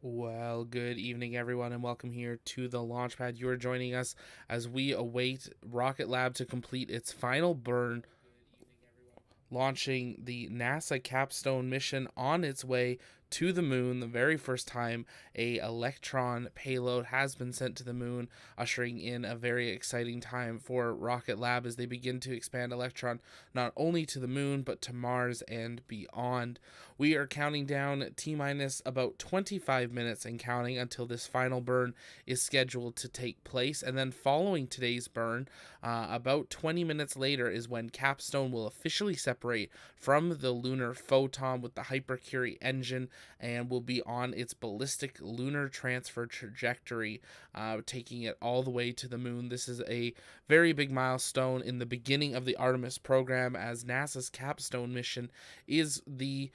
Well, good evening, everyone, and welcome here to the Launchpad. You are joining us as we await Rocket Lab to complete its final burn, launching the NASA CAPSTONE mission on its way to the moon. The very first time a Electron payload has been sent to the moon, ushering in a very exciting time for Rocket Lab as they begin to expand Electron not only to the moon but to Mars and beyond. We are counting down T minus about 25 minutes and counting until this final burn is scheduled to take place. And then following today's burn, about 20 minutes later is when CAPSTONE will officially separate from the lunar photon with the Hypercurie engine and will be on its ballistic lunar transfer trajectory, taking it all the way to the moon. This is a very big milestone in the beginning of the Artemis program, as NASA's CAPSTONE mission is the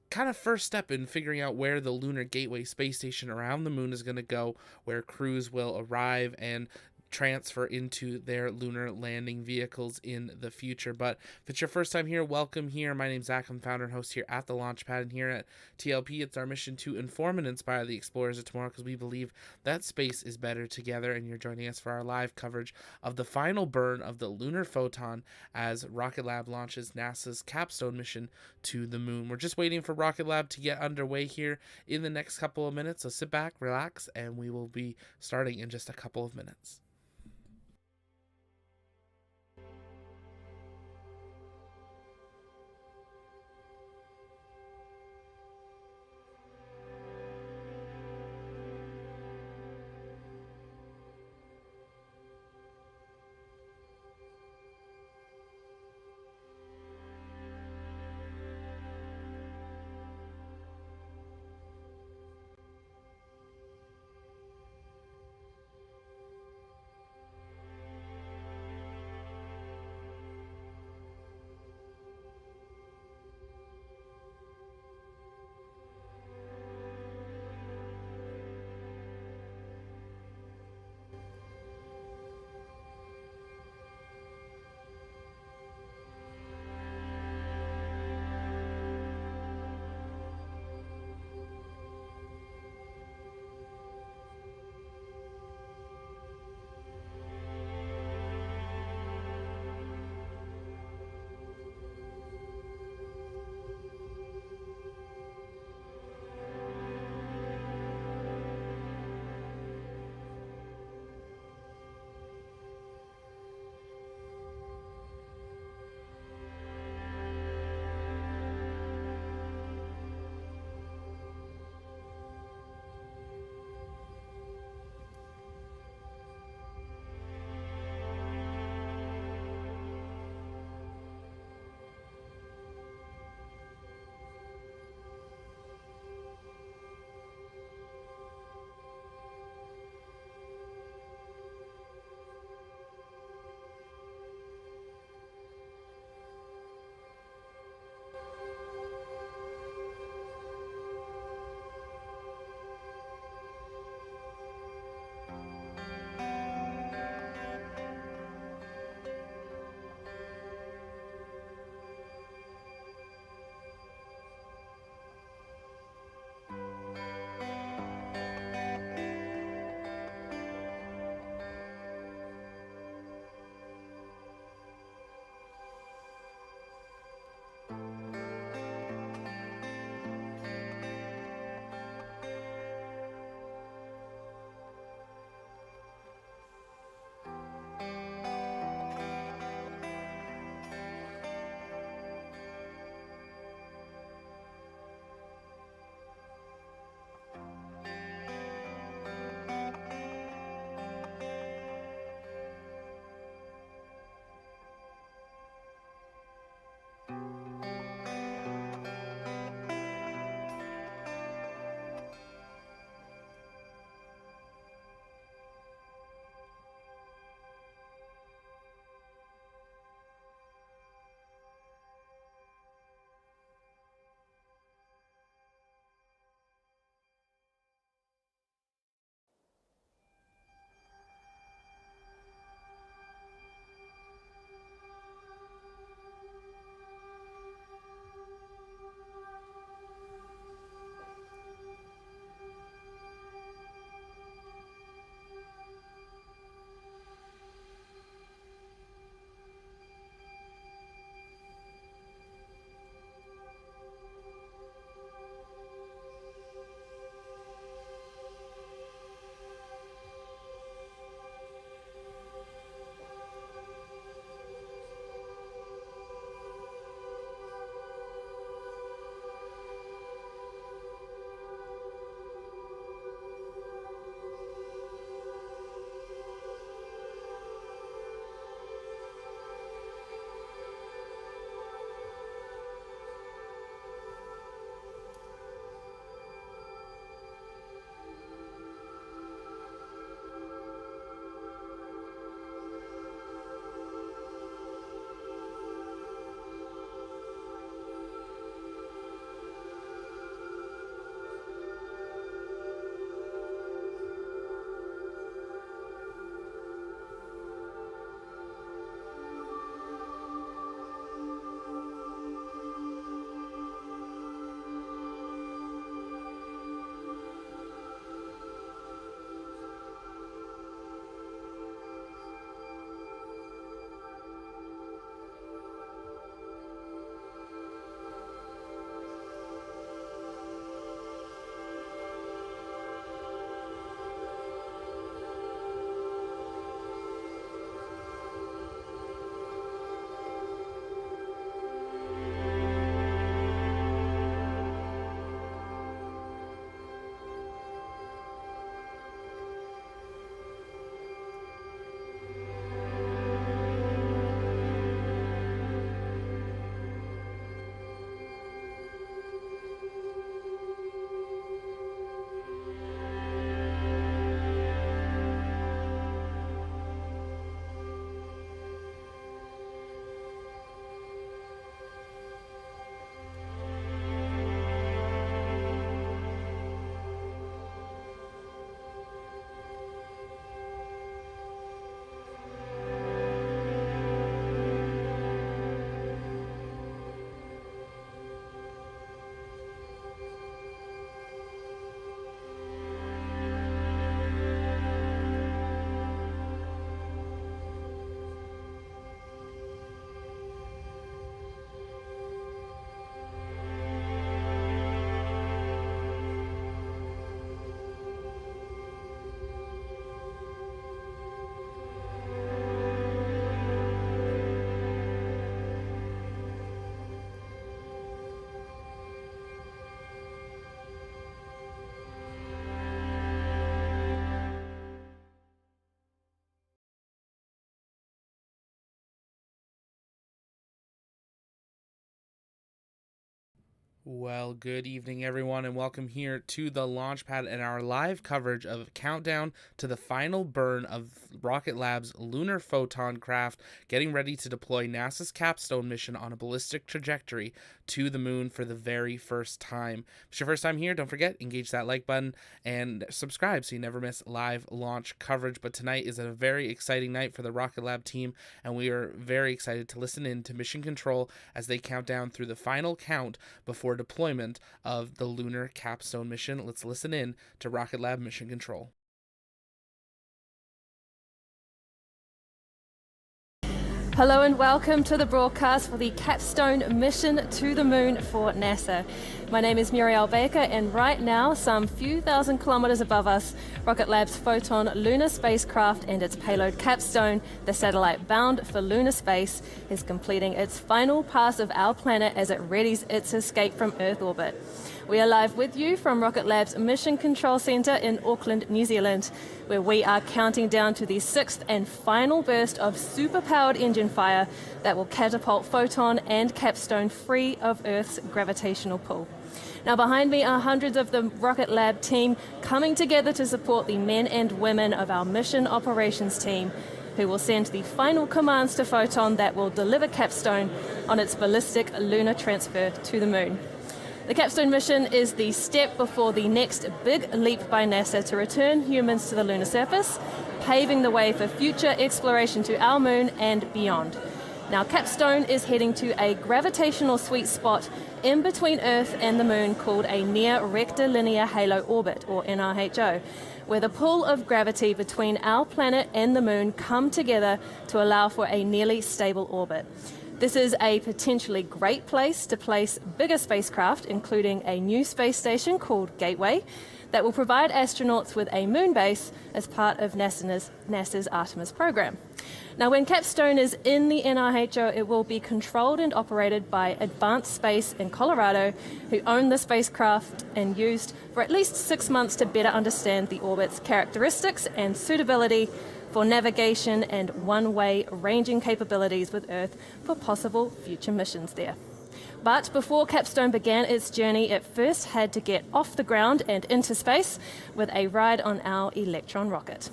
kind of first step in figuring out where the Lunar Gateway space station around the moon is going to go, where crews will arrive and transfer into their lunar landing vehicles in the future. But if it's your first time here, welcome here. My name's Zach. I'm founder and host here at the Launchpad, and here at TLP, it's our mission to inform and inspire the explorers of tomorrow, because we believe that space is better together. And you're joining us for our live coverage of the final burn of the lunar photon as Rocket Lab launches NASA's CAPSTONE mission to the moon. We're just waiting for Rocket Lab to get underway here in the next couple of minutes, so sit back, relax, and we will be starting in just a couple of minutes. Well, good evening, everyone, and welcome here to the launch pad and our live coverage of countdown to the final burn of Rocket Lab's Lunar Photon craft, getting ready to deploy NASA's CAPSTONE mission on a ballistic trajectory to the moon for the very first time. If it's your first time here, don't forget, engage that like button and subscribe so you never miss live launch coverage. But tonight is a very exciting night for the Rocket Lab team, and we are very excited to listen in to Mission Control as they count down through the final count before deployment of the Lunar CAPSTONE mission. Let's listen in to Rocket Lab Mission Control. Hello and welcome to the broadcast for the CAPSTONE mission to the moon for NASA. My name is Muriel Baker, and right now, some few thousand kilometers above us, Rocket Lab's Photon lunar spacecraft and its payload CAPSTONE, the satellite bound for lunar space, is completing its final pass of our planet as it readies its escape from Earth orbit. We are live with you from Rocket Lab's Mission Control Centre in Auckland, New Zealand, where we are counting down to the sixth and final burst of super-powered engine fire that will catapult Photon and CAPSTONE free of Earth's gravitational pull. Now, behind me are hundreds of the Rocket Lab team coming together to support the men and women of our mission operations team, who will send the final commands to Photon that will deliver CAPSTONE on its ballistic lunar transfer to the moon. The CAPSTONE mission is the step before the next big leap by NASA to return humans to the lunar surface, paving the way for future exploration to our moon and beyond. Now, CAPSTONE is heading to a gravitational sweet spot in between Earth and the moon called a near rectilinear halo orbit, or NRHO, where the pull of gravity between our planet and the moon come together to allow for a nearly stable orbit. This is a potentially great place to place bigger spacecraft, including a new space station called Gateway, that will provide astronauts with a moon base as part of NASA's Artemis program. Now, when CAPSTONE is in the NRHO, it will be controlled and operated by Advanced Space in Colorado, who own the spacecraft and used for at least 6 months to better understand the orbit's characteristics and suitability for navigation and one-way ranging capabilities with Earth for possible future missions there. But before CAPSTONE began its journey, it first had to get off the ground and into space with a ride on our Electron rocket.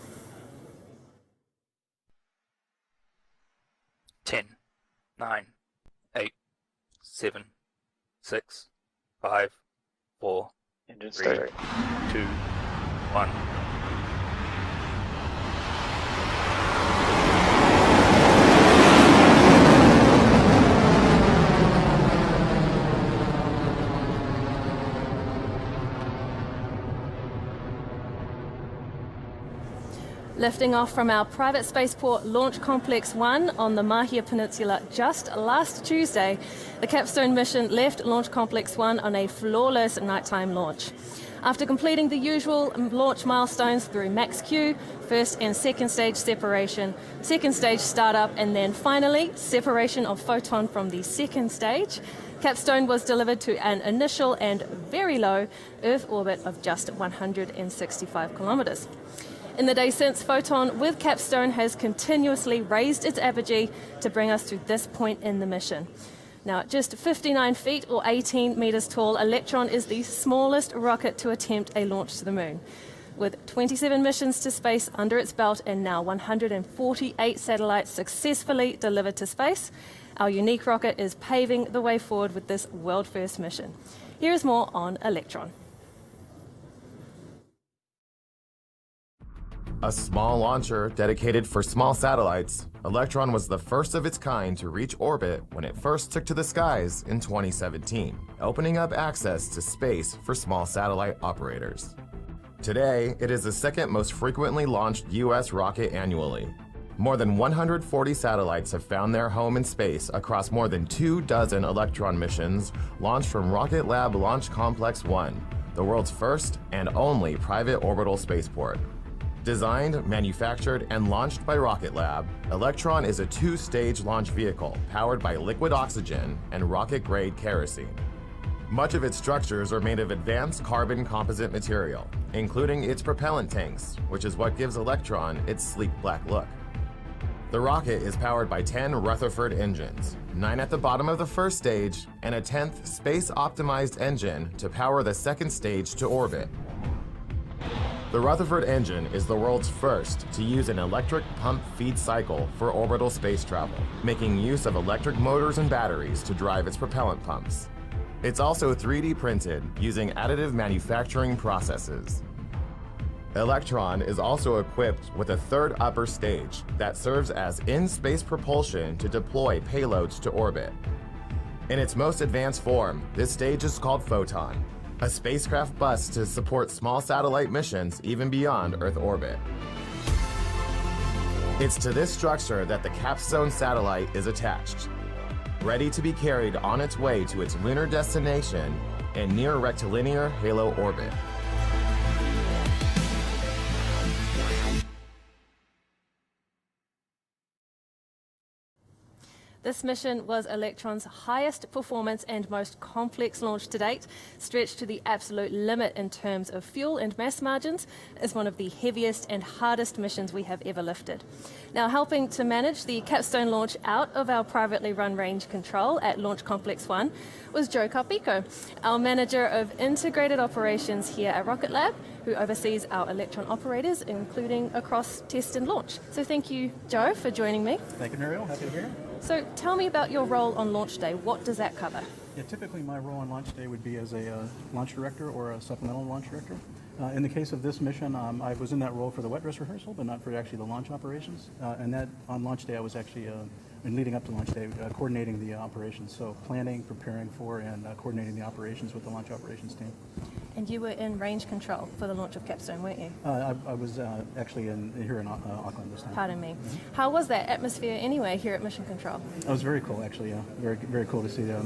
10, 9, 8, 7, 6, 5, 4, Engine 3, start. 2, 1. Lifting off from our private spaceport Launch Complex 1 on the Mahia Peninsula just last Tuesday, the CAPSTONE mission left Launch Complex 1 on a flawless nighttime launch. After completing the usual launch milestones through max Q, first and second stage separation, second stage startup, and then finally separation of Photon from the second stage, CAPSTONE was delivered to an initial and very low Earth orbit of just 165 kilometers. In the day since, Photon with CAPSTONE has continuously raised its apogee to bring us to this point in the mission. Now, at just 59 feet or 18 meters tall, Electron is the smallest rocket to attempt a launch to the moon. With 27 missions to space under its belt and now 148 satellites successfully delivered to space, our unique rocket is paving the way forward with this world-first mission. Here is more on Electron. A small launcher dedicated for small satellites, Electron was the first of its kind to reach orbit when it first took to the skies in 2017, opening up access to space for small satellite operators. Today, it is the second most frequently launched U.S. rocket annually. More than 140 satellites have found their home in space across more than 24 Electron missions launched from Rocket Lab Launch Complex 1, the world's first and only private orbital spaceport. Designed, manufactured, and launched by Rocket Lab, Electron is a two-stage launch vehicle powered by liquid oxygen and rocket-grade kerosene. Much of its structures are made of advanced carbon composite material, including its propellant tanks, which is what gives Electron its sleek black look. The rocket is powered by 10 Rutherford engines, 9 at the bottom of the first stage, and a 10th space-optimized engine to power the second stage to orbit. The Rutherford engine is the world's first to use an electric pump feed cycle for orbital space travel, making use of electric motors and batteries to drive its propellant pumps. It's also 3D printed using additive manufacturing processes. Electron is also equipped with a third upper stage that serves as in-space propulsion to deploy payloads to orbit. In its most advanced form, this stage is called Photon, a spacecraft bus to support small satellite missions even beyond Earth orbit. It's to this structure that the CAPSTONE satellite is attached, ready to be carried on its way to its lunar destination in near rectilinear halo orbit. This mission was Electron's highest performance and most complex launch to date, stretched to the absolute limit in terms of fuel and mass margins, is one of the heaviest and hardest missions we have ever lifted. Now, helping to manage the CAPSTONE launch out of our privately run range control at Launch Complex 1 was Joe Carpico, our Manager of Integrated Operations here at RocketLab, who oversees our Electron operators, including across test and launch. So thank you, Joe, for joining me. Thank you, Muriel. Happy to be here. So tell me about your role on launch day. What does that cover? Yeah, typically my role on launch day would be as a launch director or a supplemental launch director. In the case of this mission, I was in that role for the wet dress rehearsal, but not for actually the launch operations. And that on launch day, I was actually, and leading up to launch day, coordinating the operations. So planning, preparing for, and coordinating the operations with the launch operations team. And you were in range control for the launch of CAPSTONE, weren't you? I was actually here in Auckland this time. Pardon me. How was that atmosphere anyway here at Mission Control? It was very cool, actually. Yeah, very cool to see the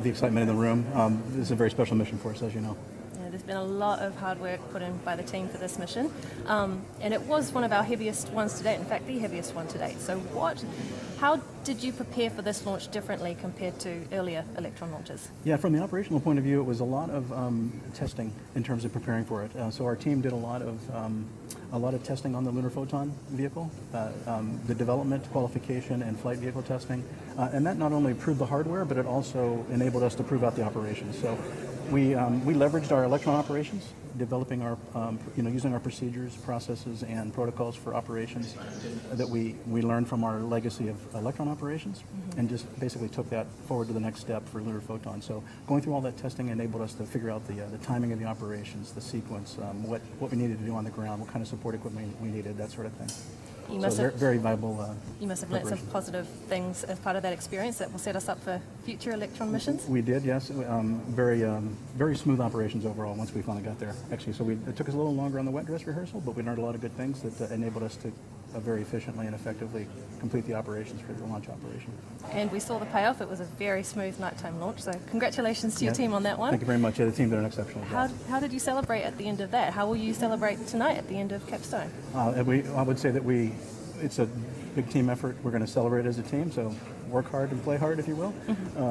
excitement in the room. This is a very special mission for us, as you know. Yeah, there's been a lot of hard work put in by the team for this mission, and it was one of our heaviest ones to date. In fact, the heaviest one to date. So how did you prepare for this launch differently compared to earlier Electron launches? Yeah, from the operational point of view, it was a lot of testing in terms of preparing for it. So our team did a lot of testing on the Lunar Photon vehicle, the development, qualification, and flight vehicle testing, and that not only proved the hardware, but it also enabled us to prove out the operations. So we leveraged our Electron operations, developing our, using our procedures, processes, and protocols for operations that we learned from our legacy of Electron operations, and just basically took that forward to the next step for Lunar Photon. So going through all that testing enabled us to figure out the timing of the operations, the sequence, what we needed to do on the ground, what kind of support equipment we needed, that sort of thing. Very viable. You must have learned some positive things as part of that experience that will set us up for future Electron missions. We did, yes. Very smooth operations overall once we finally got there. Actually, so it took us a little longer on the wet dress rehearsal, but we learned a lot of good things that enabled us to very efficiently and effectively complete the operations for the launch operation. And we saw the payoff. It was a very smooth nighttime launch. So congratulations to your team on that one. Thank you very much. Yeah, the team did an exceptional job. How did you celebrate at the end of that? How will you celebrate tonight at the end of CAPSTONE? I would say that it's a big team effort. We're going to celebrate as a team, so work hard and play hard, if you will.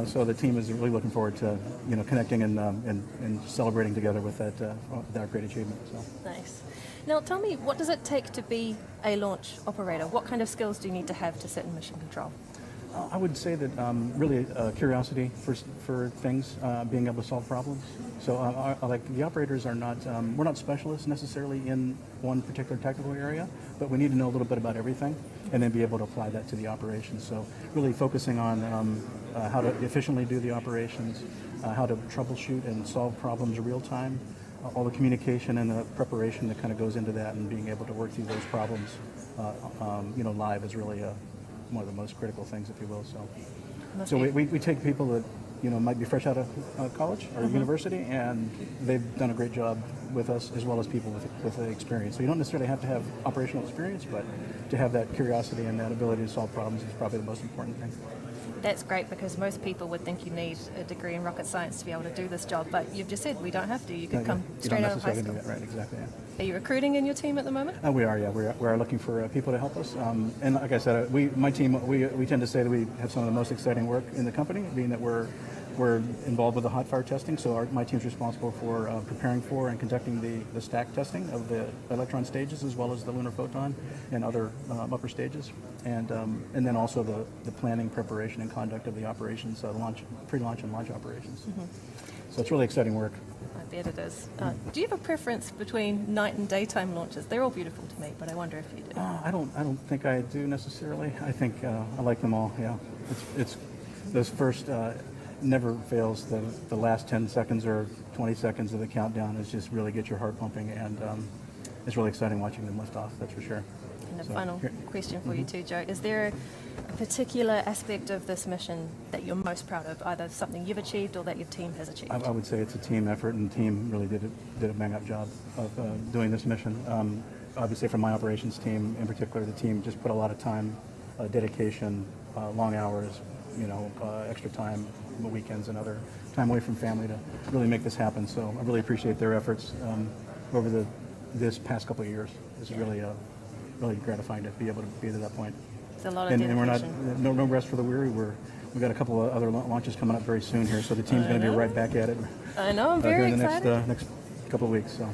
So the team is really looking forward to connecting and celebrating together with that great achievement. So. Nice. Now tell me, what does it take to be a launch operator? What kind of skills do you need to have to sit in mission control? I would say that really curiosity for things, being able to solve problems. So like the operators are not, we're not specialists necessarily in one particular technical area, but we need to know a little bit about everything and then be able to apply that to the operations. So really focusing on how to efficiently do the operations, how to troubleshoot and solve problems real time, all the communication and the preparation that kind of goes into that, and being able to work through those problems live is really one of the most critical things, if you will. So we take people that might be fresh out of college or university, and they've done a great job with us, as well as people with experience. So you don't necessarily have to have operational experience, but to have that curiosity and that ability to solve problems is probably the most important thing. That's great, because most people would think you need a degree in rocket science to be able to do this job, but you've just said we don't have to. You could come straight out of high school. Right, exactly. Yeah. Are you recruiting in your team at the moment? We are, yeah. We are looking for people to help us. And like I said, my team, we tend to say that we have some of the most exciting work in the company, being that we're we're involved with the hot fire testing, so my team's responsible for preparing for and conducting the stack testing of the Electron stages as well as the Lunar Photon and other upper stages, and then also the planning, preparation, and conduct of the operations, launch, pre-launch and launch operations. So it's really exciting work. I bet it is. Do you have a preference between night and daytime launches? They're all beautiful to me, but I wonder if you do. I don't think I do necessarily. I think I like them all. Yeah, it's those first never fails. The last 10 seconds or 20 seconds of the countdown is just really get your heart pumping, and it's really exciting watching them lift off. That's for sure. And a So, final here- question for you too, Joe. Is there a particular aspect of this mission that you're most proud of, either something you've achieved or that your team has achieved? I would say it's a team effort, and the team really did a bang-up job of doing this mission. Obviously, from my operations team in particular, the team just put a lot of time, dedication, long hours, extra time, weekends, and other time away from family to really make this happen. So I really appreciate their efforts over this past couple of years. It's really gratifying to be able to be to that point. It's a lot of And dedication. we're not no rest for the weary. We've got a couple of other launches coming up very soon here, so the team's going to be right back at it I know, I'm here very in the excited. next couple of weeks. So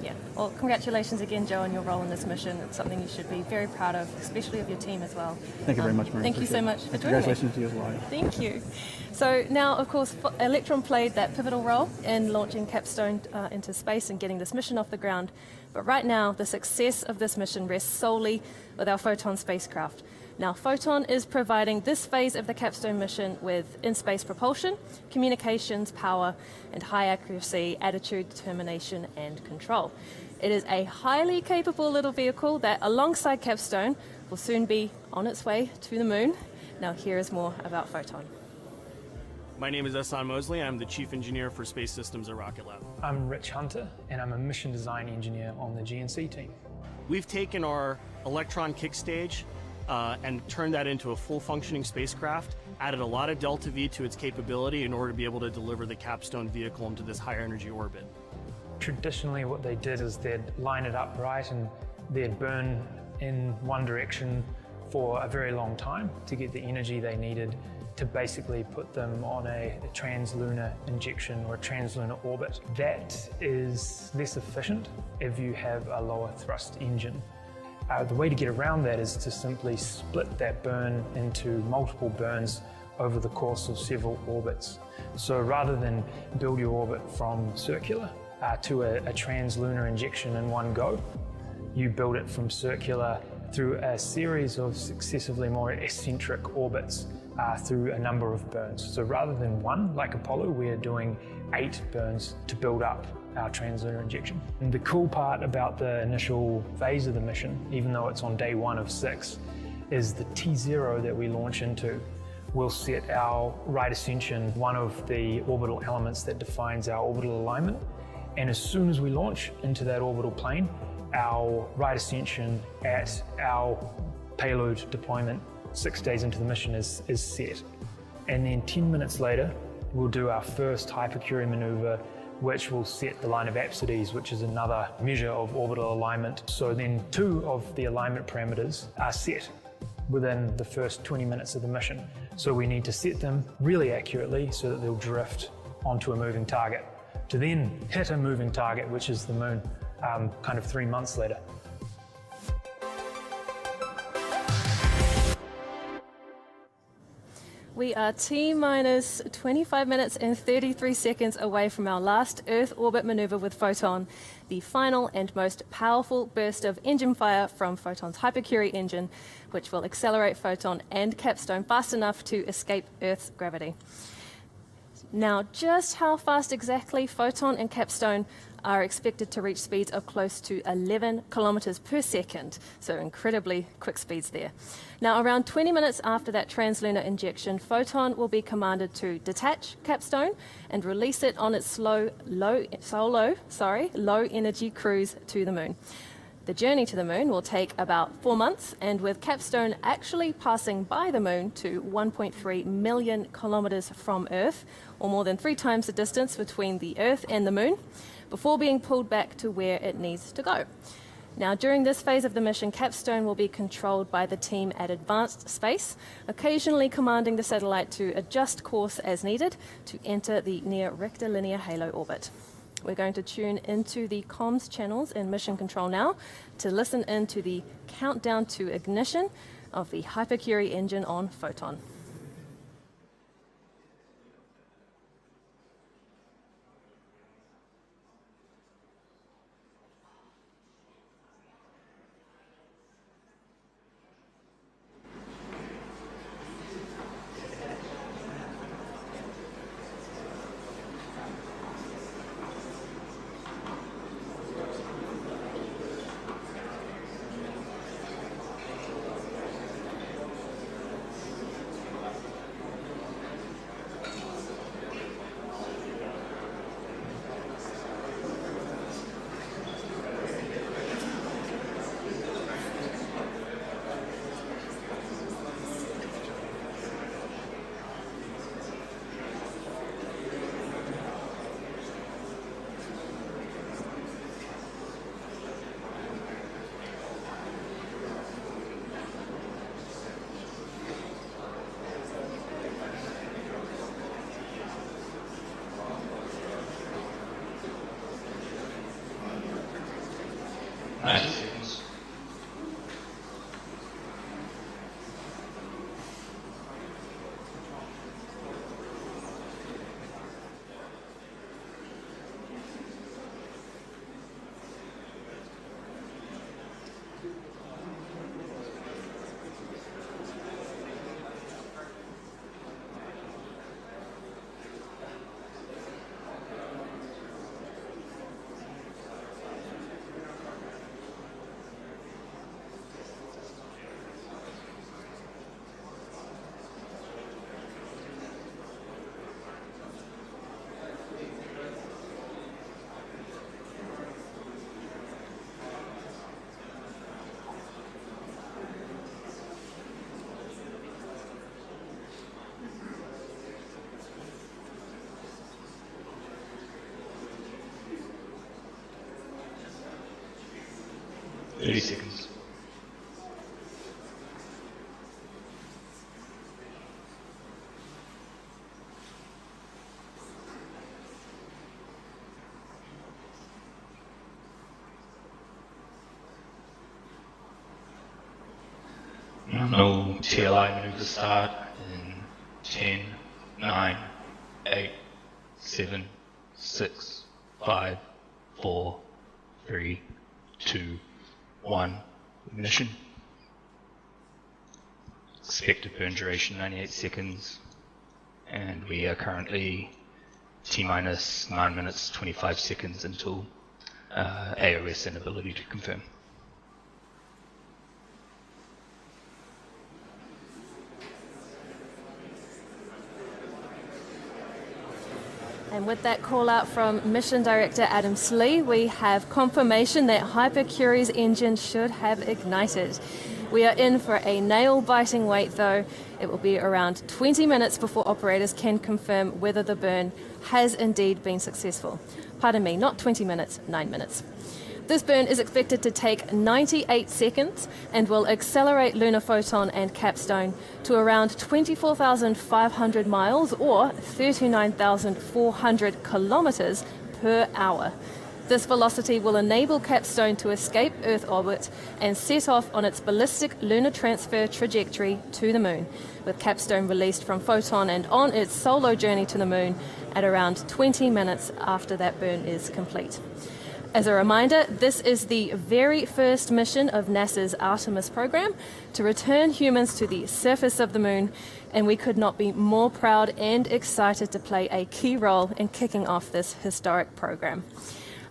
Yeah. Well, congratulations again, Joe, on your role in this mission. It's something you should be very proud of, especially of your team as well. thank you very much, Mary. Thank you so Appreciate it. much for And joining me. congratulations to you as well. Thank you. So now, of course, Electron played that pivotal role in launching CAPSTONE into space and getting this mission off the ground. But right now, the success of this mission rests solely with our Photon spacecraft. Now, Photon is providing this phase of the CAPSTONE mission with in-space propulsion, communications, power, and high accuracy, attitude, determination, and control. It is a highly capable little vehicle that, alongside CAPSTONE, will soon be on its way to the moon. Now, here is more about Photon. My name is Ehsan Mosley. I'm the Chief Engineer for Space Systems at RocketLab. I'm Rich Hunter, and I'm a mission design engineer on the GNC team. We've taken our Electron kick stage and turned that into a full functioning spacecraft, added a lot of delta V to its capability in order to be able to deliver the CAPSTONE vehicle into this higher energy orbit. Traditionally, what they did is they'd line it up right and they'd burn in one direction for a very long time to get the energy they needed to basically put them on a translunar injection or a translunar orbit. That is less efficient if you have a lower thrust engine. The way to get around that is to simply split that burn into multiple burns over the course of several orbits. So rather than build your orbit from circular to a translunar injection in one go, you build it from circular through a series of successively more eccentric orbits through a number of burns. So rather than one, like Apollo, we're doing 8 burns to build up our translunar injection. And the cool part about the initial phase of the mission, even though it's on day 1 of 6, is the T0 that we launch into will set our right ascension, one of the orbital elements that defines our orbital alignment. And as soon as we launch into that orbital plane, our right ascension at our payload deployment 6 days into the mission is set. And then 10 minutes later, we'll do our first hypercurie maneuver, which will set the line of apsides, which is another measure of orbital alignment. So then 2 of the alignment parameters are set within the first 20 minutes of the mission. So we need to set them really accurately so that they'll drift onto a moving target, to then hit a moving target, which is the moon, kind of 3 months later. We are T-minus 25 minutes and 33 seconds away from our last Earth orbit maneuver with Photon, the final and most powerful burst of engine fire from Photon's hypercurie engine, which will accelerate Photon and CAPSTONE fast enough to escape Earth's gravity. Now, just how fast exactly Photon and CAPSTONE are expected to reach speeds of close to 11 kilometers per second, so incredibly quick speeds there. Now, around 20 minutes after that translunar injection, Photon will be commanded to detach CAPSTONE and release it on its low energy cruise to the moon. The journey to the moon will take about 4 months, and with CAPSTONE actually passing by the moon to 1.3 million kilometers from Earth, or more than 3 times the distance between the Earth and the moon, before being pulled back to where it needs to go. Now, during this phase of the mission, CAPSTONE will be controlled by the team at Advanced Space, occasionally commanding the satellite to adjust course as needed to enter the near rectilinear halo orbit. We're going to tune into the comms channels in Mission Control now to listen in to the countdown to ignition of the Hypercurie engine on Photon. Seconds. Seconds. No TLI maneuver start in 10, 9, 8, 7, 6, 5, 4, 3, 2, 1. Ignition. Expected burn duration 98 seconds, and we are currently T-minus 9 minutes 25 seconds until AOS and ability to confirm. And with that call out from Mission Director Adam Slee, we have confirmation that Hypercurie's engine should have ignited. We are in for a nail-biting wait though. It will be around 20 minutes before operators can confirm whether the burn has indeed been successful. Pardon me, not 20 minutes, 9 minutes. This burn is expected to take 98 seconds and will accelerate Lunar Photon and CAPSTONE to around 24,500 miles or 39,400 kilometers per hour. This velocity will enable CAPSTONE to escape Earth orbit and set off on its ballistic lunar transfer trajectory to the Moon, with CAPSTONE released from Photon and on its solo journey to the Moon at around 20 minutes after that burn is complete. As a reminder, this is the very first mission of NASA's Artemis program to return humans to the surface of the Moon, and we could not be more proud and excited to play a key role in kicking off this historic program.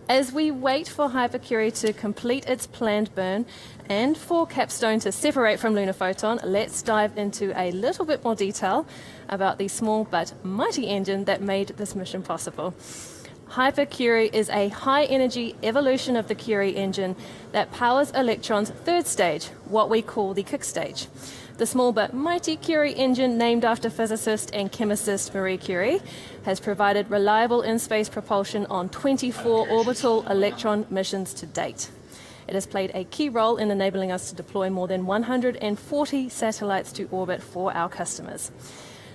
As we wait for Hypercurie to complete its planned burn and for CAPSTONE to separate from Lunar Photon, let's dive into a little bit more detail about the small but mighty engine that made this mission possible. Hypercurie is a high-energy evolution of the Curie engine that powers Electron's third stage, what we call the kick stage. The small but mighty Curie engine, named after physicist and chemist Marie Curie, has provided reliable in-space propulsion on 24 orbital Electron missions to date. It has played a key role in enabling us to deploy more than 140 satellites to orbit for our customers.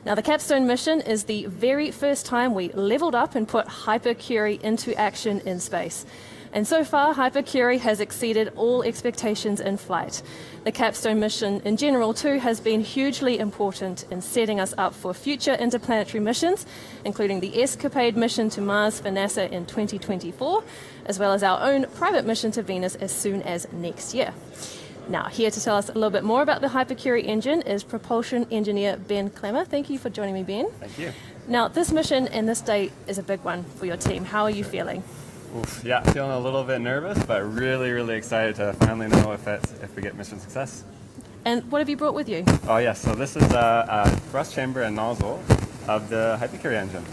Now, the CAPSTONE mission is the very first time we leveled up and put Hypercurie into action in space. And so far, Hypercurie has exceeded all expectations in flight. The CAPSTONE mission in general, too, has been hugely important in setting us up for future interplanetary missions, including the ESCAPADE mission to Mars for NASA in 2024, as well as our own private mission to Venus as soon as next year. Now, here to tell us a little bit more about the Hypercurie engine is propulsion engineer Ben Clemmer. Thank you for joining me, Ben. Thank you. Now, this mission and this date is a big one for your team. How are you feeling? Oof, yeah, feeling a little bit nervous, but really, really excited to finally know if we get mission success. And what have you brought with you? Oh yes, so this is a thrust chamber and nozzle of the Hypercurie engine.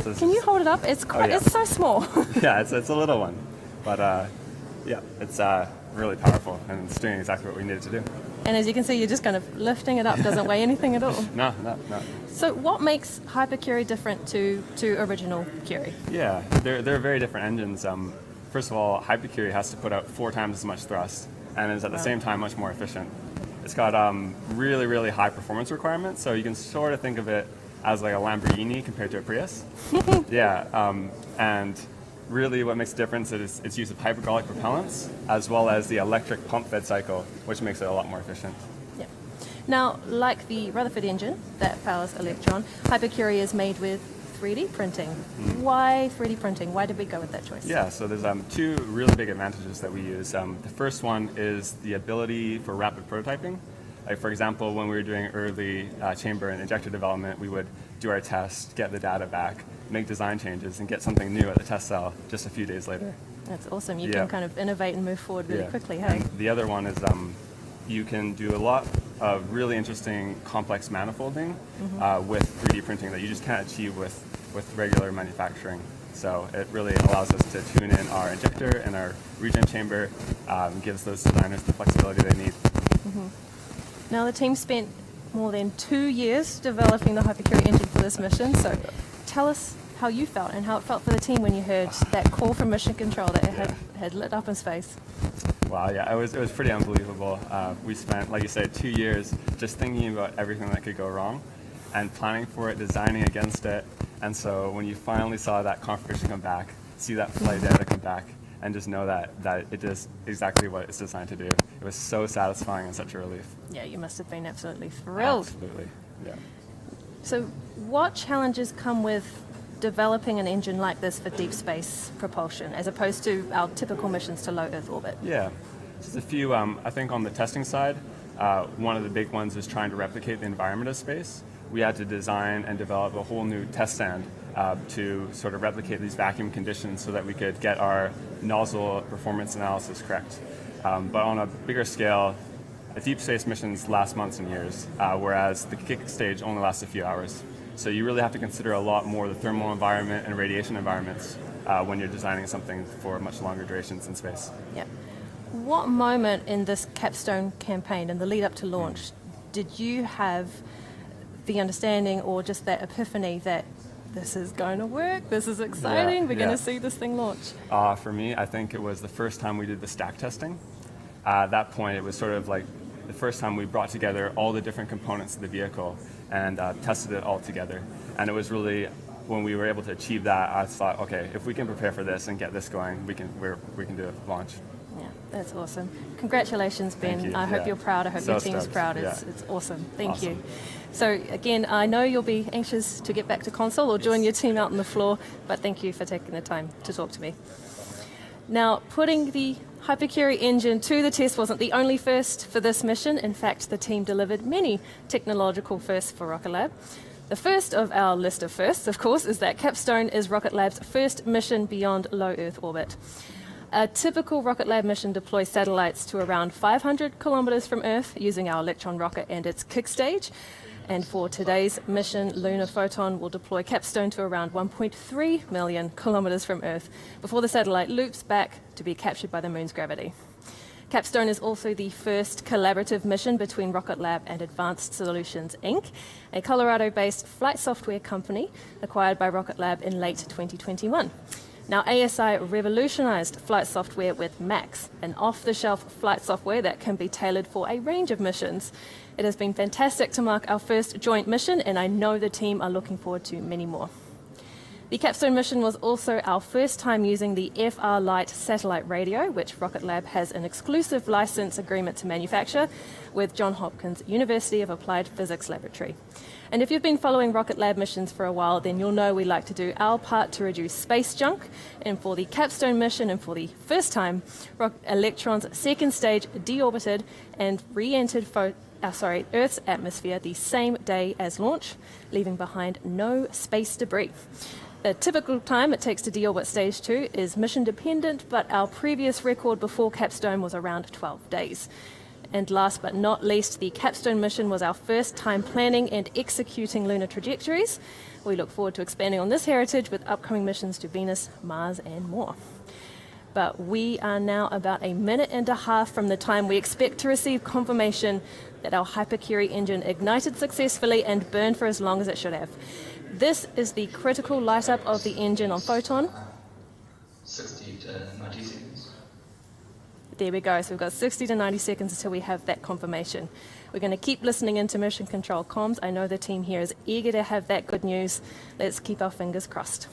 So Can you hold it up? It's quite. yeah. It's so small. Yeah, it's a little one, but yeah, it's really powerful and it's doing exactly what we needed to do. And as you can see, you're just kind of lifting it up. Doesn't weigh anything at all. No. So, what makes Hypercurie different to original Curie? Yeah, they're very different engines. First of all, Hypercurie has to put out 4 times as much thrust and is at the same time much more efficient. It's got really, really high performance requirements, so you can sort of think of it as like a Lamborghini compared to a Prius. Yeah, and really what makes the difference is its use of hypergolic propellants as well as the electric pump fed cycle, which makes it a lot more efficient. Yeah. Now, like the Rutherford engine that powers Electron, Hypercurie is made with 3D printing. Why 3D printing? Why did we go with that choice? Yeah, so there's 2 really big advantages that we use. The first one is the ability for rapid prototyping. Like for example, when we were doing early chamber and injector development, we would do our test, get the data back, make design changes, and get something new at the test cell just a few days later. That's awesome. You can kind of innovate and move forward really quickly, hey? And the other one is you can do a lot of really interesting complex manifolding with 3D printing that you just can't achieve with regular manufacturing. So it really allows us to tune in our injector and our regen chamber, gives those designers the flexibility they need. Now, the team spent more than 2 years developing the Hypercurie engine for this mission, so tell us how you felt and how it felt for the team when you heard that call from Mission Control that it had lit up in space. Wow, yeah, it was pretty unbelievable. We spent, like you said, 2 years just thinking about everything that could go wrong and planning for it, designing against it. And so when you finally saw that confirmation come back, see that flight data come back, and just know that it does exactly what it's designed to do. It was so satisfying and such a relief. Yeah, you must have been absolutely thrilled. Absolutely, yeah. So what challenges come with developing an engine like this for deep space propulsion as opposed to our typical missions to low Earth orbit? Yeah, just a few. I think on the testing side, one of the big ones is trying to replicate the environment of space. We had to design and develop a whole new test stand to sort of replicate these vacuum conditions so that we could get our nozzle performance analysis correct. But on a bigger scale, deep space missions last months and years, whereas the kick stage only lasts a few hours. So you really have to consider a lot more the thermal environment and radiation environments when you're designing something for much longer durations in space. Yeah. What moment in this CAPSTONE campaign, in the lead up to launch, did you have the understanding or just that epiphany that this is going to work, this is exciting, we're going to see this thing launch? For me, I think it was the first time we did the stack testing. At that point, it was sort of like the first time we brought together all the different components of the vehicle and tested it all together. And it was really, when we were able to achieve that, I thought, okay, if we can prepare for this and get this going, we can do a launch. Yeah, that's awesome. Congratulations, Ben. Thank you. I hope you're proud. I hope So your team's stoked. proud. Yeah. It's awesome. Thank you. Awesome. So again, I know you'll be anxious to get back to console or join your team out on the floor, but thank you for taking the time to talk to me. Now, putting the Hypercurie engine to the test wasn't the only first for this mission. In fact, the team delivered many technological firsts for RocketLab. The first of our list of firsts, of course, is that CAPSTONE is RocketLab's first mission beyond low Earth orbit. A typical RocketLab mission deploys satellites to around 500 kilometers from Earth using our Electron rocket and its kick stage. And for today's mission, Lunar Photon will deploy CAPSTONE to around 1.3 million kilometers from Earth before the satellite loops back to be captured by the moon's gravity. CAPSTONE is also the first collaborative mission between RocketLab and Advanced Solutions, Inc., a Colorado-based flight software company acquired by RocketLab in late 2021. Now, ASI revolutionized flight software with Max, an off-the-shelf flight software that can be tailored for a range of missions. It has been fantastic to mark our first joint mission, and I know the team are looking forward to many more. The CAPSTONE mission was also our first time using the FR Lite satellite radio, which RocketLab has an exclusive license agreement to manufacture with Johns Hopkins University of Applied Physics Laboratory. And if you've been following Rocket Lab missions for a while, then you'll know we like to do our part to reduce space junk. And for the CAPSTONE mission, and for the first time, Electron's second stage deorbited and re-entered Earth's atmosphere the same day as launch, leaving behind no space debris. The typical time it takes to deorbit stage 2 is mission dependent, but our previous record before CAPSTONE was around 12 days. And last but not least, the CAPSTONE mission was our first time planning and executing lunar trajectories. We look forward to expanding on this heritage with upcoming missions to Venus, Mars, and more. But we are now about a minute and a half from the time we expect to receive confirmation that our Hypercurie engine ignited successfully and burned for as long as it should have. This is the critical light up of the engine on Photon. 60 to 90 seconds. There we go. So we've got 60 to 90 seconds until we have that confirmation. We're going to keep listening into Mission Control comms. I know the team here is eager to have that good news. Let's keep our fingers crossed.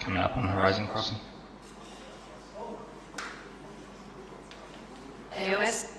Coming up on horizon crossing. AOS.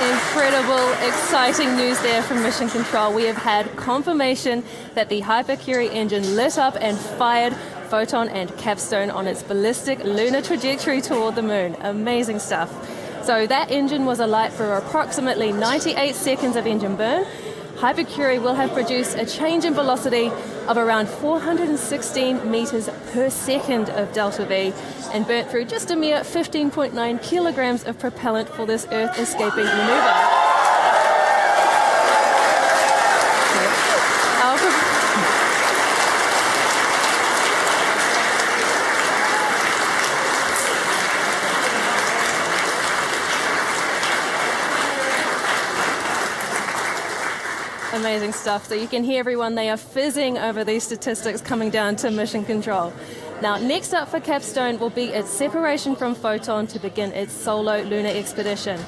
Incredible, exciting news there from Mission Control. We have had confirmation that the Hypercurie engine lit up and fired Photon and CAPSTONE on its ballistic lunar trajectory toward the moon. Amazing stuff. So that engine was alight for approximately 98 seconds of engine burn. Hypercurie will have produced a change in velocity of around 416 meters per second of delta V and burnt through just a mere 15.9 kilograms of propellant for this Earth escaping maneuver. Amazing stuff. So you can hear everyone, they are fizzing over these statistics coming down to Mission Control. Now, next up for CAPSTONE will be its separation from Photon to begin its solo lunar expedition.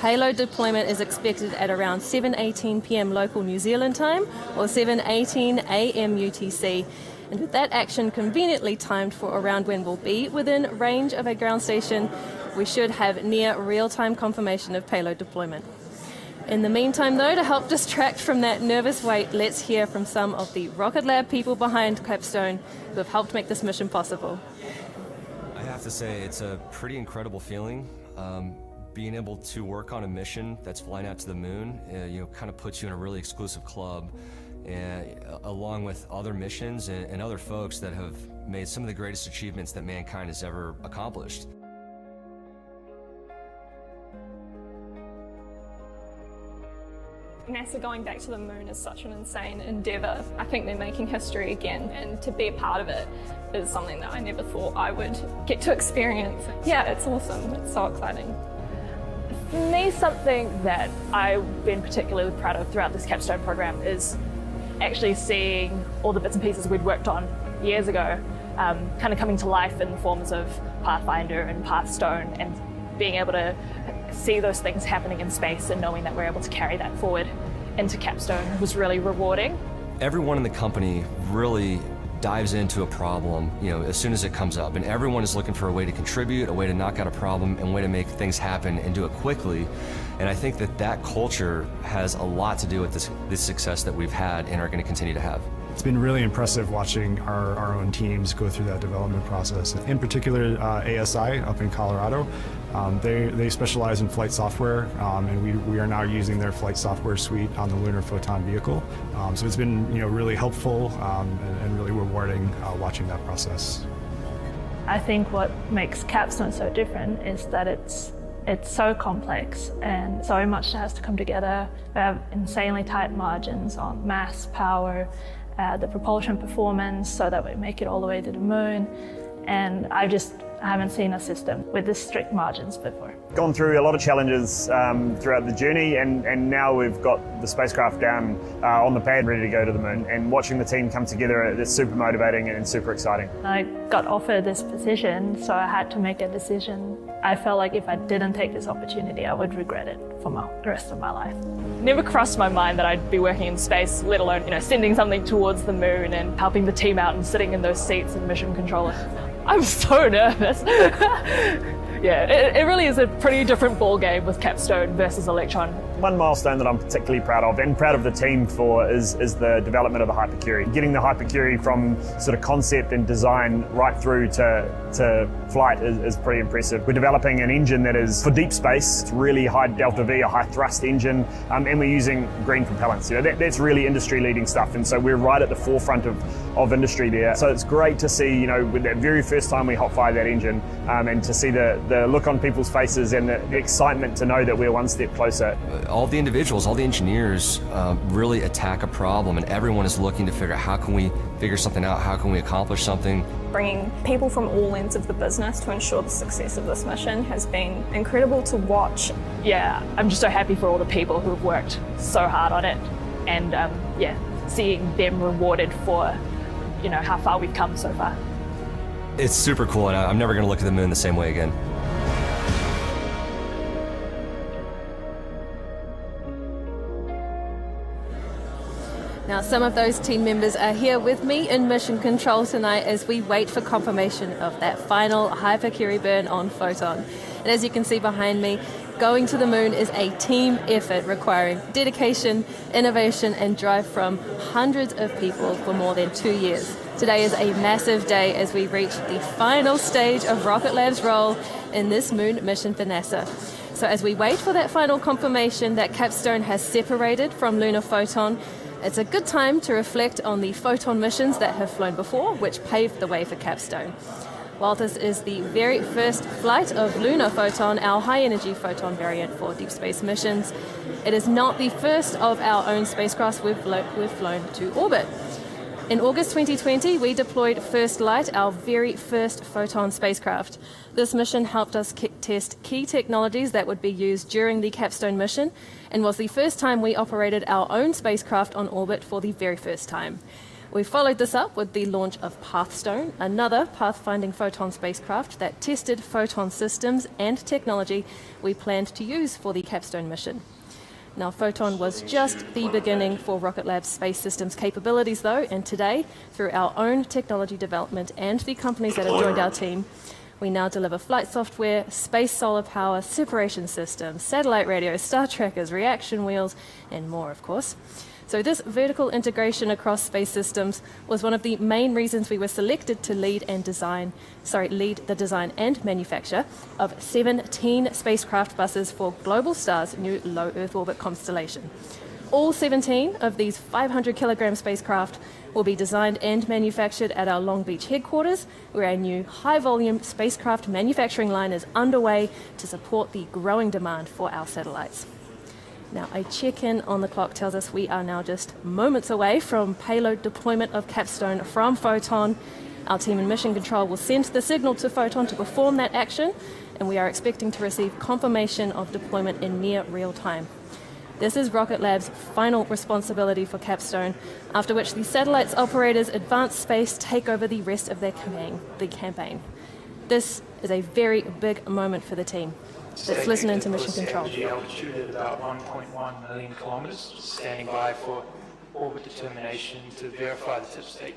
Payload deployment is expected at around 7:18 p.m. local New Zealand time or 7:18 a.m. UTC. And with that action conveniently timed for around when we'll be within range of a ground station, we should have near real-time confirmation of payload deployment. In the meantime, though, to help distract from that nervous wait, let's hear from some of the Rocket Lab people behind CAPSTONE who have helped make this mission possible. I have to say, it's a pretty incredible feeling. Being able to work on a mission that's flying out to the moon, kind of puts you in a really exclusive club, along with other missions and other folks that have made some of the greatest achievements that mankind has ever accomplished. NASA going back to the moon is such an insane endeavour. I think they're making history again, and to be a part of it is something that I never thought I would get to experience. Yeah, it's awesome. It's so exciting. For me, something that I've been particularly proud of throughout this capstone program is actually seeing all the bits and pieces we'd worked on years ago kind of coming to life in the forms of Pathfinder and Pathstone, and being able to see those things happening in space and knowing that we're able to carry that forward into capstone was really rewarding. Everyone in the company really dives into a problem, as soon as it comes up, and everyone is looking for a way to contribute, a way to knock out a problem, and a way to make things happen and do it quickly. And I think that culture has a lot to do with this success that we've had and are going to continue to have. It's been really impressive watching our own teams go through that development process. In particular, ASI up in Colorado, they specialize in flight software, and we are now using their flight software suite on the Lunar Photon vehicle. So it's been really helpful and really rewarding watching that process. I think what makes Capstone so different is that it's so complex and so much has to come together. We have insanely tight margins on mass, power, the propulsion performance, so that we make it all the way to the moon. And I haven't seen a system with this strict margins before. Gone through a lot of challenges throughout the journey, and now we've got the spacecraft down on the pad ready to go to the moon, and watching the team come together, it's super motivating and super exciting. I got offered this position, so I had to make a decision. I felt like if I didn't take this opportunity, I would regret it for the rest of my life. Never crossed my mind that I'd be working in space, let alone sending something towards the moon and helping the team out and sitting in those seats in mission control. I'm so nervous. Yeah, it really is a pretty different ball game with Capstone versus Electron. One milestone that I'm particularly proud of, and proud of the team for, is the development of the Hypercurie. Getting the Hypercurie from sort of concept and design right through to flight is pretty impressive. We're developing an engine that is for deep space. It's really high delta V, a high thrust engine, and we're using green propellants. That's really industry leading stuff, and so we're right at the forefront of industry there. So it's great to see, with that very first time we hot fire that engine, and to see the look on people's faces and the excitement to know that we're one step closer. All the individuals, all the engineers really attack a problem, and everyone is looking to figure out how can we figure something out, how can we accomplish something. Bringing people from all ends of the business to ensure the success of this mission has been incredible to watch. Yeah, I'm just so happy for all the people who have worked so hard on it, and seeing them rewarded for how far we've come so far. It's super cool, and I'm never going to look at the moon the same way again. Now, some of those team members are here with me in mission control tonight as we wait for confirmation of that final Hypercurie burn on Photon. And as you can see behind me, going to the moon is a team effort requiring dedication, innovation, and drive from hundreds of people for more than 2 years. Today is a massive day as we reach the final stage of RocketLab's role in this moon mission for NASA. So as we wait for that final confirmation that Capstone has separated from Lunar Photon, it's a good time to reflect on the Photon missions that have flown before, which paved the way for Capstone. While this is the very first flight of Lunar Photon, our high-energy Photon variant for deep space missions, it is not the first of our own spacecrafts we've flown to orbit. In August 2020, we deployed First Light, our very first Photon spacecraft. This mission helped us test key technologies that would be used during the Capstone mission, and was the first time we operated our own spacecraft on orbit for the very first time. We followed this up with the launch of Pathstone, another pathfinding Photon spacecraft that tested Photon systems and technology we planned to use for the Capstone mission. Now, Photon was just the beginning for RocketLab's space systems capabilities, though, and today, through our own technology development and the companies that have joined our team, we now deliver flight software, space solar power, separation systems, satellite radio, star trackers, reaction wheels, and more, of course. So this vertical integration across space systems was one of the main reasons we were selected to lead the design and manufacture of 17 spacecraft buses for Globalstar's new low Earth orbit constellation. All 17 of these 500-kilogram spacecraft will be designed and manufactured at our Long Beach headquarters, where a new high-volume spacecraft manufacturing line is underway to support the growing demand for our satellites. Now, a check-in on the clock tells us we are now just moments away from payload deployment of CAPSTONE from Photon. Our team in Mission Control will send the signal to Photon to perform that action, and we are expecting to receive confirmation of deployment in near real time. This is RocketLab's final responsibility for CAPSTONE, after which the satellite's operators Advanced Space take over the rest of their campaign. This is a very big moment for the team. Let's listen into Mission Control. Altitude at about 1.1 million kilometers, standing by for orbit determination to verify the tip state.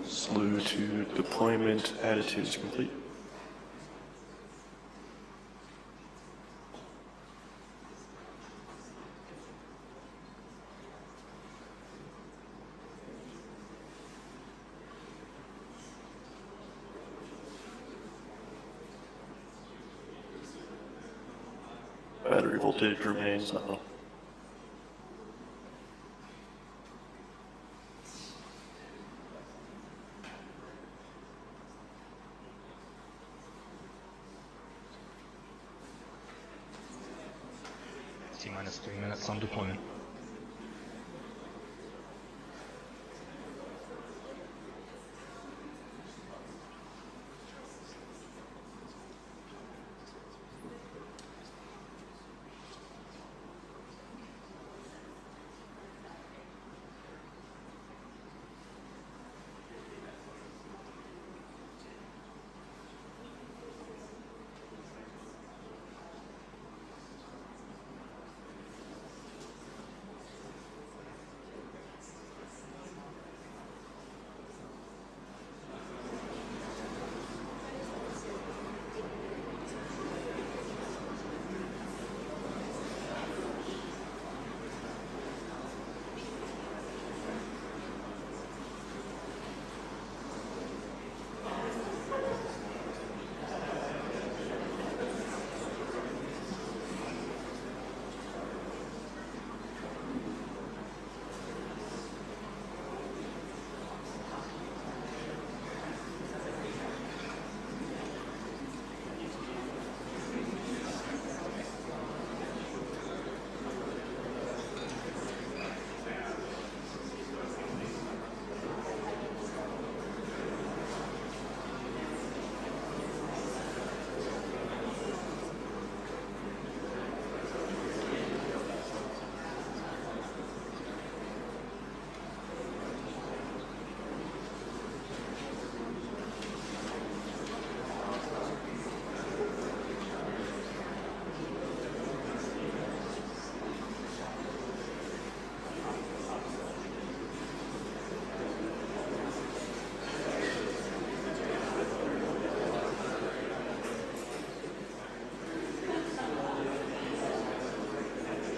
Slew to deployment, attitudes complete. Battery voltage remains low. T-minus 3 minutes on deployment.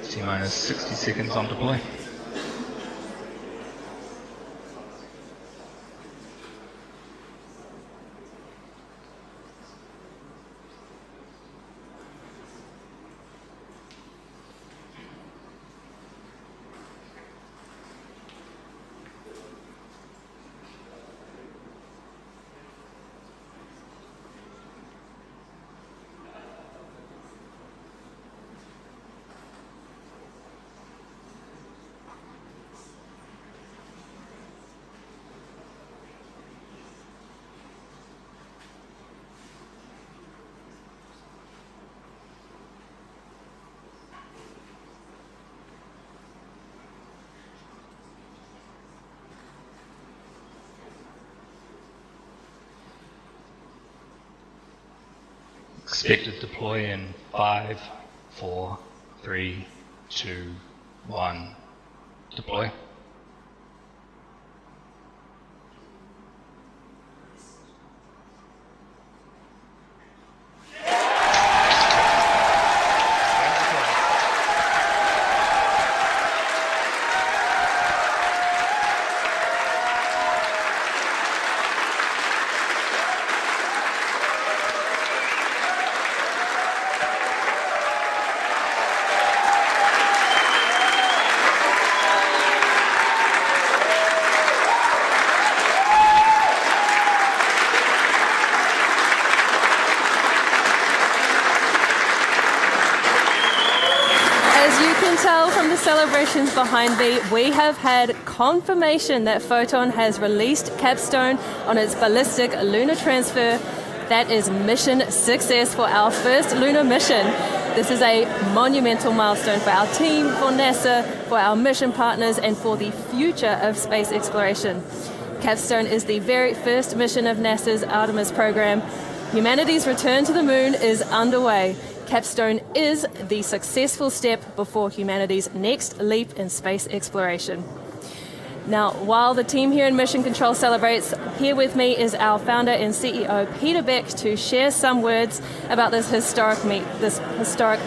T-minus 60 seconds on deploy. Expected deploy in 5, 4, 3, 2, 1. Deploy. tell from the celebrations behind me, we have had confirmation that Photon has released CAPSTONE on its ballistic lunar transfer. That is mission success for our first lunar mission. This is a monumental milestone for our team, for NASA, for our mission partners, and for the future of space exploration. CAPSTONE is the very first mission of NASA's Artemis program. Humanity's return to the moon is underway. CAPSTONE is the successful step before humanity's next leap in space exploration. Now, while the team here in Mission Control celebrates, here with me is our founder and CEO, Peter Beck, to share some words about this historic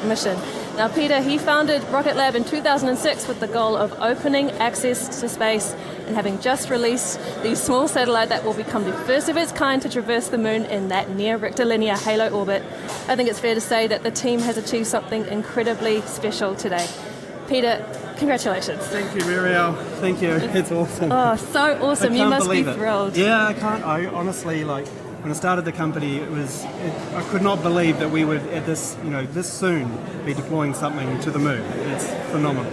mission. Now, Peter, he founded RocketLab in 2006 with the goal of opening access to space and having just released the small satellite that will become the first of its kind to traverse the moon in that near rectilinear halo orbit. I think it's fair to say that the team has achieved something incredibly special today. Peter, congratulations. Thank you, Muriel. Thank you. It's awesome. Oh, so awesome. You must be thrilled. Yeah, I can't. I honestly, when I started the company, I could not believe that we would at this soon be deploying something to the moon. It's phenomenal.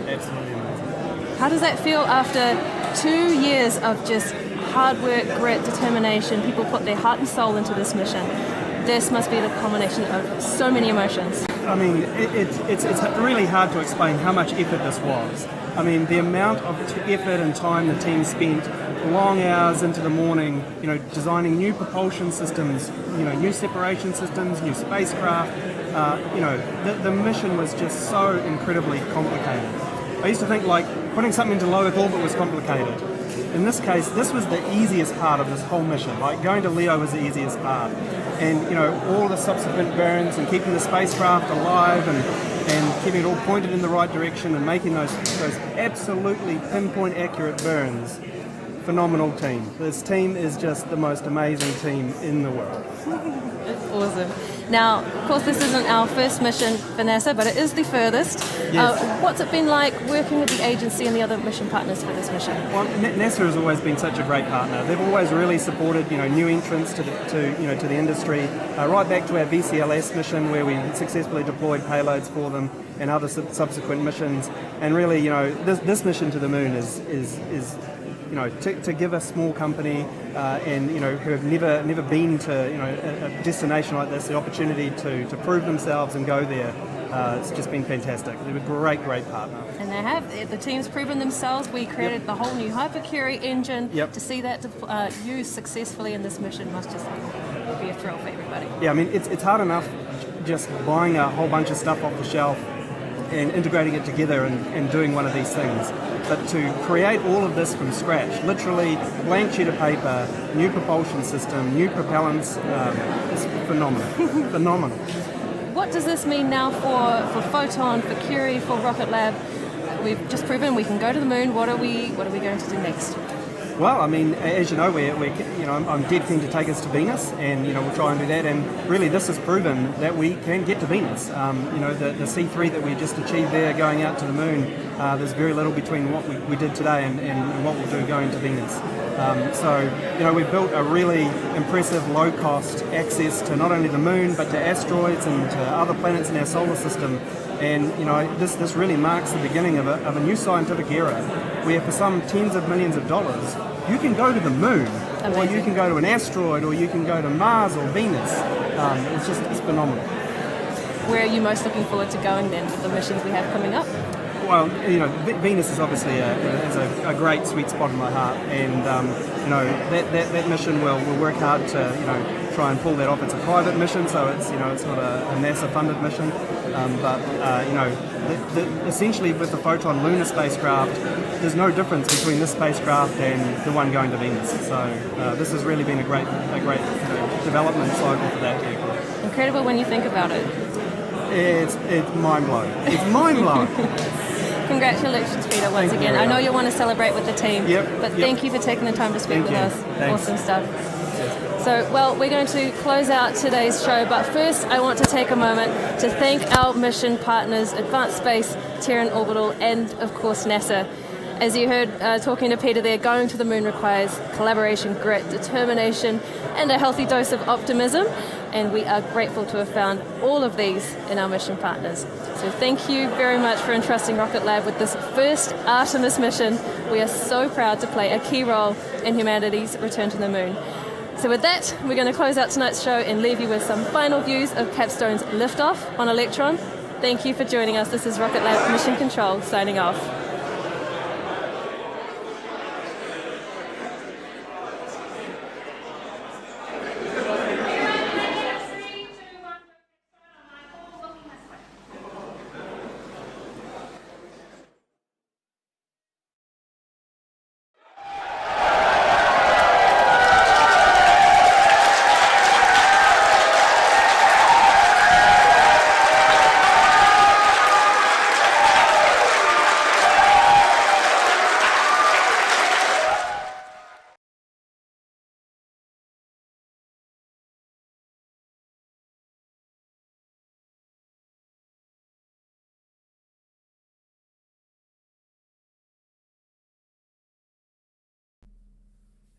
Absolutely amazing. How does that feel after 2 years of just hard work, grit, determination? People put their heart and soul into this mission. This must be the culmination of so many emotions. I mean, it's really hard to explain how much effort this was. I mean, the amount of effort and time the team spent, long hours into the morning, designing new propulsion systems, new separation systems, new spacecraft. The mission was just so incredibly complicated. I used to think putting something into low Earth orbit was complicated. In this case, this was the easiest part of this whole mission. Going to LEO was the easiest part. And all the subsequent burns and keeping the spacecraft alive and keeping it all pointed in the right direction and making those absolutely pinpoint accurate burns. Phenomenal team. This team is just the most amazing team in the world. It's awesome. Now, of course, this isn't our first mission for NASA, but it is the furthest. Yes. What's it been like working with the agency and the other mission partners for this mission? Well, NASA has always been such a great partner. They've always really supported, new entrants to the industry. Right back to our VCLS mission, where we successfully deployed payloads for them, and other subsequent missions. And really, this mission to the moon is to give a small company and who have never been to a destination like this the opportunity to prove themselves and go there. It's just been fantastic. They're a great partner. And they have. The team's proven themselves. We created the whole new Hypercurie engine. Yep. To see that used successfully in this mission must just be a thrill for everybody. Yeah, I mean, it's hard enough just buying a whole bunch of stuff off the shelf and integrating it together and doing one of these things. But to create all of this from scratch, literally blank sheet of paper, new propulsion system, new propellants, is phenomenal. Phenomenal. What does this mean now for Photon, for Curie, for RocketLab? We've just proven we can go to the moon. What are we going to do next? Well, I mean, as you know, I'm dead keen to take us to Venus, and we'll try and do that. And really, this has proven that we can get to Venus. The C3 that we just achieved there, going out to the moon, there's very little between what we did today and what we'll do going to Venus. We've built a really impressive, low-cost access to not only the moon, but to asteroids and to other planets in our solar system. And this really marks the beginning of a new scientific era, where for some tens of millions of dollars, you can go to the moon, or you can go to an asteroid, or you can go to Mars or Venus. It's phenomenal. Where are you most looking forward to going then for the missions we have coming up? Well, Venus is obviously a great sweet spot in my heart, and that mission will work hard to try and pull that off. It's a private mission, so it's not a NASA-funded mission, essentially with the Photon lunar spacecraft, there's no difference between this spacecraft and the one going to Venus. So this has really been a great development cycle for that vehicle. Incredible when you think about it. It's mind blowing. It's mind blowing. Congratulations, Peter, once again. I know you want to celebrate with the team, but thank you for taking the time to speak with us. Thanks. Awesome stuff. So, we're going to close out today's show, but first I want to take a moment to thank our mission partners, Advanced Space, Terran Orbital, and of course NASA. As you heard talking to Peter there, going to the moon requires collaboration, grit, determination, and a healthy dose of optimism. and we are grateful to have found all of these in our mission partners. So thank you very much for entrusting Rocket Lab with this first Artemis mission. We are so proud to play a key role in humanity's return to the moon. So with that, we're going to close out tonight's show and leave you with some final views of Capstone's liftoff on Electron. Thank you for joining us. This is Rocket Lab Mission Control signing off.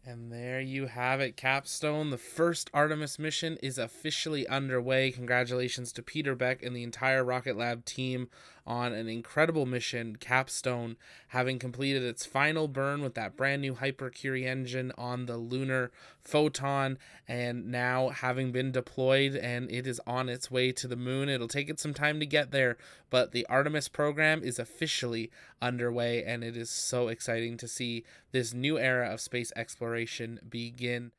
And there you have it, Capstone. The first Artemis mission is officially underway. Congratulations to Peter Beck and the entire Rocket Lab team on an incredible mission. Capstone having completed its final burn with that brand new Hypercurie engine on the Lunar Photon, and now having been deployed, and it is on its way to the moon. It'll take it some time to get there, but the Artemis program is officially underway, and it is so exciting to see this new era of space exploration begin.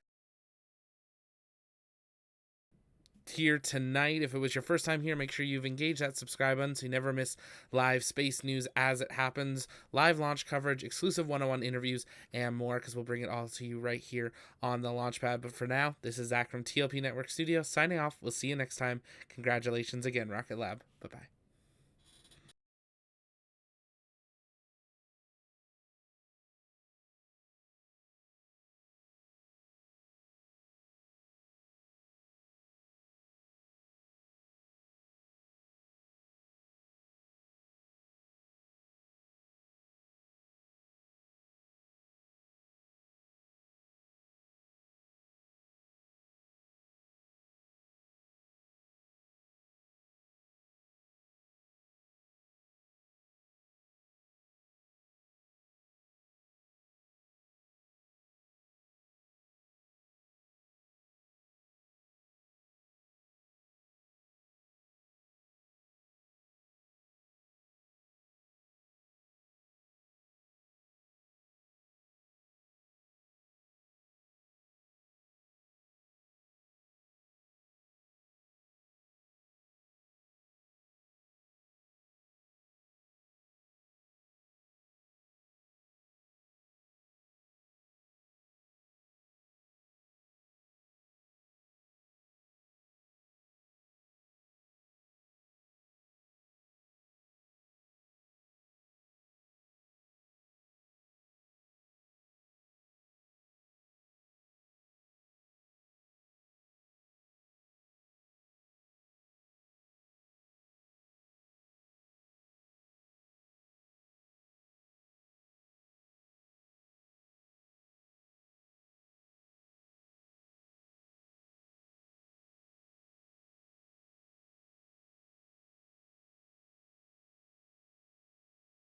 Here tonight, if it was your first time here, make sure you've engaged that subscribe button so you never miss live space news as it happens, live launch coverage, exclusive one-on-one interviews, and more, because we'll bring it all to you right here on the Launchpad. But for now, this is Zach from TLP Network Studio signing off. We'll see you next time. Congratulations again, Rocket Lab. Bye-bye.